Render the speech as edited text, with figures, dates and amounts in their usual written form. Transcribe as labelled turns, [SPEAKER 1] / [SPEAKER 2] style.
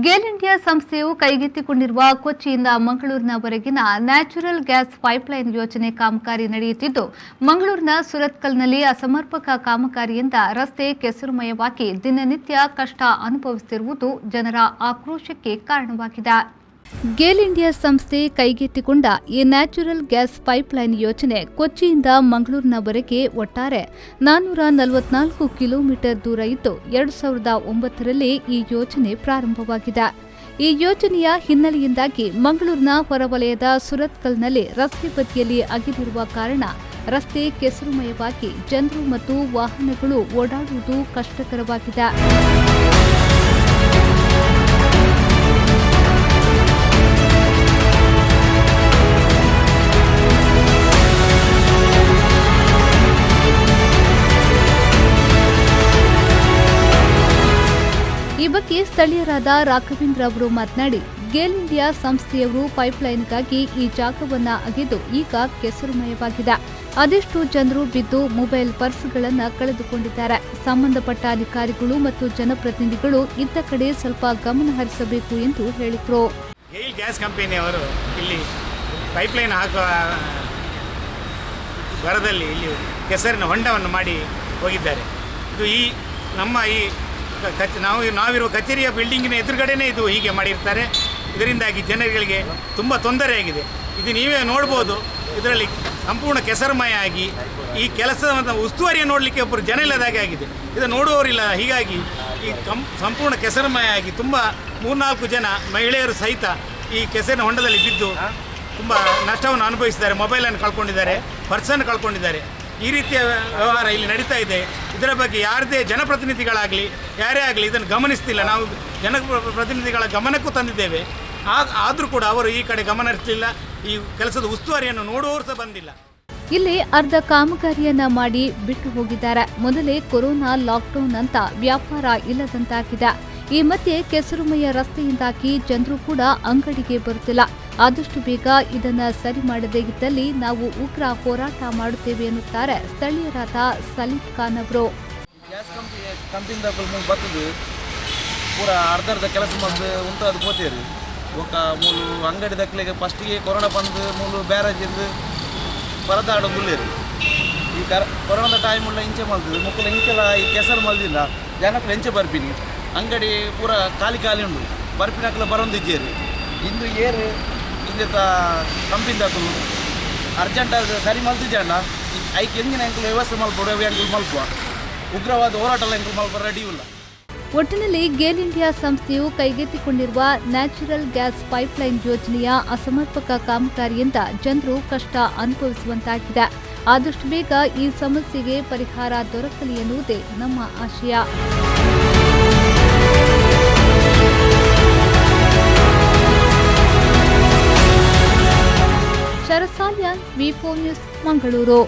[SPEAKER 1] GAIL India ಸಂಸ್ಥೆಯು ಕೈಗೆತ್ತಿಕೊಂಡಿರುವ ಕೊಚ್ಚಿಯಿಂದ ಮಂಗಳೂರಿನವರೆಗಿನ natural gas pipeline ಯೋಜನೆ ಕಾಮಗಾರಿ ನಡೆಯುತ್ತಿದ್ದು, ಮಂಗಳೂರಿನ ಸುರತ್ಕಲ್ನಲ್ಲಿ ಅಸಮರ್ಪಕ ಕಾಮಗಾರಿಯಿಂದ ರಸ್ತೆ ಕೆಸರುಮಯವಾಗಿ ದಿನನಿತ್ಯ ಕಷ್ಟ ಅನುಭವಿಸುತ್ತಿರುವುದು ಜನರ ಆಕ್ರೋಶಕ್ಕೆ ಕಾರಣವಾಗಿದೆ. ಗೇಲ್ ಇಂಡಿಯಾ ಸಂಸ್ಥೆ ಕೈಗೆತ್ತಿಕೊಂಡ ಈ ನ್ಯಾಚುರಲ್ ಗ್ಯಾಸ್ ಪೈಪ್ಲೈನ್ ಯೋಜನೆ ಕೊಚ್ಚಿಯಿಂದ ಮಂಗಳೂರಿನವರೆಗೆ ಒಟ್ಟಾರೆ 444 ಕಿಲೋಮೀಟರ್ ದೂರ ಇದ್ದು 2009ರಲ್ಲಿ ಈ ಯೋಜನೆ ಪ್ರಾರಂಭವಾಗಿದೆ. ಈ ಯೋಜನೆಯ ಹಿನ್ನೆಲೆಯಿಂದಾಗಿ ಮಂಗಳೂರಿನ ಹೊರವಲಯದ ಸುರತ್ಕಲ್ನಲ್ಲಿ ರಸ್ತೆ ಬದಿಯಲ್ಲಿ ಅಗೆದಿರುವ ಕಾರಣ ರಸ್ತೆ ಕೆಸರುಮಯವಾಗಿ ಜನರು ಮತ್ತು ವಾಹನಗಳು ಓಡಾಡುವುದು ಕಷ್ಟಕರವಾಗಿದೆ. ಈ ಬಗ್ಗೆ ಸ್ಥಳೀಯರಾದ ರಾಘವೇಂದ್ರ ಅವರು ಮಾತನಾಡಿ, ಗೇಲ್ ಇಂಡಿಯಾ ಸಂಸ್ಥೆಯವರು ಪೈಪ್ಲೈನ್ಗಾಗಿ ಈ ಜಾಗವನ್ನು ಅಗೆದು ಈಗ ಕೆಸರುಮಯವಾಗಿದೆ. ಅದೆಷ್ಟು ಜನರು ಬಿದ್ದು ಮೊಬೈಲ್ ಪರ್ಸ್ಗಳನ್ನು ಕಳೆದುಕೊಂಡಿದ್ದಾರೆ. ಸಂಬಂಧಪಟ್ಟ ಅಧಿಕಾರಿಗಳು ಮತ್ತು ಜನಪ್ರತಿನಿಧಿಗಳು ಇದ್ದ ಕಡೆ ಸ್ವಲ್ಪ ಗಮನ ಹರಿಸಬೇಕು ಎಂದು ಹೇಳಿದರು.
[SPEAKER 2] ಗೇಲ್ ಗ್ಯಾಸ್ ಕಂಪನಿಯವರು ಇಲ್ಲಿ ಪೈಪ್ಲೈನ್ ಹಾಕುವ ಭರದಲ್ಲಿ ಇಲ್ಲಿ ಕೆಸರಿನ ಹೊಂಡವನ್ನು ಮಾಡಿ ಹೋಗಿದ್ದಾರೆ. ಇದು ನಾವಿರುವ ಕಚೇರಿಯ ಬಿಲ್ಡಿಂಗಿನ ಎದುರುಗಡೆನೇ ಇದು ಹೀಗೆ ಮಾಡಿರ್ತಾರೆ. ಇದರಿಂದಾಗಿ ಜನಗಳಿಗೆ ತುಂಬ ತೊಂದರೆಯಾಗಿದೆ. ಇದು ನೀವೇ ನೋಡ್ಬೋದು, ಇದರಲ್ಲಿ ಸಂಪೂರ್ಣ ಕೆಸರುಮಯ ಆಗಿ ಈ ಕೆಲಸದ ಉಸ್ತುವಾರಿಯನ್ನು ನೋಡಲಿಕ್ಕೆ ಒಬ್ಬರು ಜನ ಇಲ್ಲದಾಗೆ ಆಗಿದೆ. ಇದು ನೋಡುವವರಿಲ್ಲ. ಹೀಗಾಗಿ ಈ ಸಂಪೂರ್ಣ ಕೆಸರುಮಯ ಆಗಿ ತುಂಬ 3-4 ಜನ ಮಹಿಳೆಯರು ಸಹಿತ ಈ ಕೆಸರಿನ ಹೊಂಡದಲ್ಲಿ ಬಿದ್ದು ತುಂಬ ನಷ್ಟವನ್ನು ಅನುಭವಿಸಿದ್ದಾರೆ. ಮೊಬೈಲನ್ನು ಕಳ್ಕೊಂಡಿದ್ದಾರೆ, ಪರ್ಸನ್ನು ಕಳ್ಕೊಂಡಿದ್ದಾರೆ. ಈ ರೀತಿಯ ವ್ಯವಹಾರ ಇಲ್ಲಿ ನಡೀತಾ ಇದೆ. ಇದರ ಬಗ್ಗೆ ಯಾರದೇ ಜನಪ್ರತಿನಿಧಿಗಳಾಗಲಿ ಯಾರೇ ಆಗಲಿ ಇದನ್ನು ಗಮನಿಸ್ತಿಲ್ಲ. ನಾವು ಜನಪ್ರತಿನಿಧಿಗಳ ಗಮನಕ್ಕೂ ತಂದಿದ್ದೇವೆ, ಆದರೂ ಕೂಡ ಅವರು ಈ ಕಡೆ ಗಮನ ಹರಿಸಲಿಲ್ಲ. ಈ ಕೆಲಸದ ಉಸ್ತುವಾರಿಯನ್ನು ನೋಡುವವರು ಸಹ ಬಂದಿಲ್ಲ.
[SPEAKER 1] ಇಲ್ಲಿ ಅರ್ಧ ಕಾಮಗಾರಿಯನ್ನ ಮಾಡಿ ಬಿಟ್ಟು ಹೋಗಿದ್ದಾರೆ. ಮೊದಲೇ ಕೊರೋನಾ ಲಾಕ್ಡೌನ್ ಅಂತ ವ್ಯಾಪಾರ ಇಲ್ಲದಂತಾಗಿದೆ. ಈ ಮಧ್ಯೆ ಕೆಸರುಮಯ ರಸ್ತೆಯಿಂದಾಗಿ ಜನರು ಕೂಡ ಅಂಗಡಿಗೆ ಬರುತ್ತಿಲ್ಲ. ಆದಷ್ಟು ಬೇಗ ಇದನ್ನ ಸರಿ ಮಾಡದೇ ಇದ್ದಲ್ಲಿ ನಾವು ಉಗ್ರ ಹೋರಾಟ ಮಾಡುತ್ತೇವೆ ಎನ್ನುತ್ತಾರೆ ಸ್ಥಳೀಯರಾದ ಸಲೀತ್ ಖಾನ್ ಅವರು.
[SPEAKER 3] ಗ್ಯಾಸ್ ಕಂಪನಿದ ಬರ್ತದೆ ಪೂರ ಅರ್ಧ ಕೆಲಸ ಬಂದು ಉಂಟಾದ ಪೋತೇರು ఒక ಮೂಲು ಅಂಗಡಿ ದಕ್ಕಲಿಗೆ ಫಸ್ಟಿಗೆ ಕೊರೋನಾ ಬಂದು ಮೂಲು ಬ್ಯಾರೇಜಿಂದ ಪರದಾಡು ಮುಳ್ಳೇರು. ಈ ಕೊರೋನಾ ಟೈಮುಲ್ಲ ಇಂಚೆ ಮಲ್ತದೆ ಮುಕ್ಕಲ ಇಂಚೆಲ್ಲ ಈ ಕೆಸರು ಮಲ್ದಿಲ್ಲ. ಜನಕ್ಕಳು ಎಂಚೆ ಬರ್ಪಿನಿ ಅಂಗಡಿ ಪೂರ ಖಾಲಿ ಉಂಡು. ಬರ್ಪಿನಕ್ಕಲ ಬರೋದಿದ್ದೇರಿ ಇಂದು ಏರು ಇಂದ ಕಂಪನಿ ದಾಖಲು ಅರ್ಜೆಂಟಾಗಿ ಸರಿ ಮಲ್ತಿದ್ದೆ ಅಣ್ಣ. ಐಕೆ ಎಂಜಿನ ಎಂಕಲು ವ್ಯವಸ್ಥೆ ಮಲ್ಪಡು ಎಂಕಲು ಮಲ್ಪುವ ಉಗ್ರವಾದ ಹೋರಾಟ ಎಂಕಲು ಮಲ್ಪ ರೆಡಿ ಇಲ್ಲ.
[SPEAKER 1] ಒಟ್ಟಿನಲ್ಲಿ ಗೇಲ್ ಇಂಡಿಯಾ ಸಂಸ್ಥೆಯು ಕೈಗೆತ್ತಿಕೊಂಡಿರುವ ನ್ಯಾಚುರಲ್ ಗ್ಯಾಸ್ ಪೈಪ್ಲೈನ್ ಯೋಜನೆಯ ಅಸಮರ್ಪಕ ಕಾಮಗಾರಿಯಿಂದ ಜನರು ಕಷ್ಟ ಅನುಭವಿಸುವಂತಾಗಿದೆ. ಆದಷ್ಟು ಬೇಗ ಈ ಸಮಸ್ಯೆಗೆ ಪರಿಹಾರ ದೊರಕಲಿ ಎನ್ನುವುದೇ ನಮ್ಮ ಆಶಯ. ಶರತ್ ಸಾಲ್ಯಾನ್, ವಿ4 ನ್ಯೂಸ್, ಮಂಗಳೂರು.